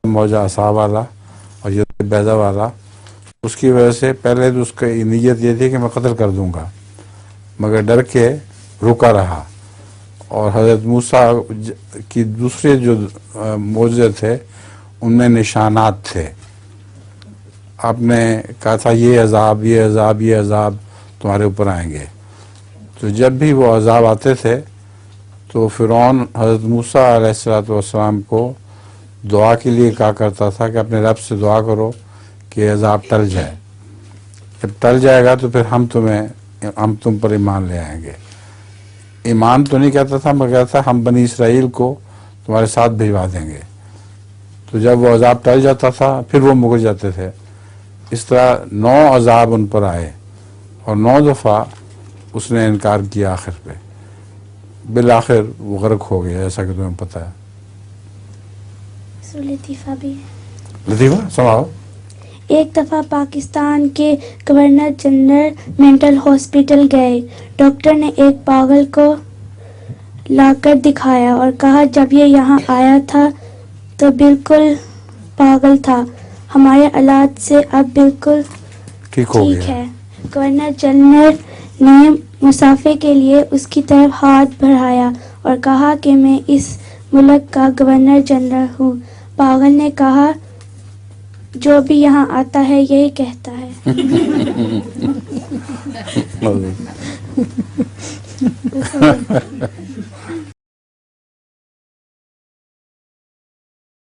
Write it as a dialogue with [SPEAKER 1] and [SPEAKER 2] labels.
[SPEAKER 1] موجہ عصا والا اور یہ بیضہ والا، اس کی وجہ سے پہلے تو اس کی نیت یہ تھی کہ میں قتل کر دوں گا، مگر ڈر کے رکا رہا. اور حضرت موسیٰ کی دوسرے جو معجزے تھے ان میں نشانات تھے. آپ نے کہا تھا یہ عذاب یہ عذاب یہ عذاب تمہارے اوپر آئیں گے. تو جب بھی وہ عذاب آتے تھے تو فرعون حضرت موسیٰ علیہ السلام کو دعا کے لیے کہا کرتا تھا کہ اپنے رب سے دعا کرو کہ عذاب ٹل جائے. جب ٹل جائے گا تو پھر ہم تم پر ایمان لے آئیں گے. ایمان تو نہیں کہتا تھا مگر کہتا تھا ہم بنی اسرائیل کو تمہارے ساتھ بھجوا دیں گے. تو جب وہ عذاب ٹل جاتا تھا پھر وہ مکر جاتے تھے. اس طرح 9 عذاب ان پر آئے اور 9 دفعہ اس نے انکار کیا. آخر پہ بالآخر وہ غرق ہو گیا، جیسا کہ تمہیں پتہ ہے.
[SPEAKER 2] لطیفہ بھی
[SPEAKER 1] لطیفہ سناؤ.
[SPEAKER 2] ایک دفعہ پاکستان کے گورنر جنرل مینٹل ہاسپٹل گئے. ڈاکٹر نے ایک پاگل کو لا کر دکھایا اور کہا جب یہ یہاں آیا تھا تو بالکل پاگل تھا، ہمارے علاج سے اب بالکل
[SPEAKER 1] ٹھیک
[SPEAKER 2] ہے. گورنر جنرل نے مسافے کے لیے اس کی طرف ہاتھ بڑھایا اور کہا کہ میں اس ملک کا گورنر جنرل ہوں. پاگل نے کہا جو بھی یہاں آتا ہے یہی کہتا ہے.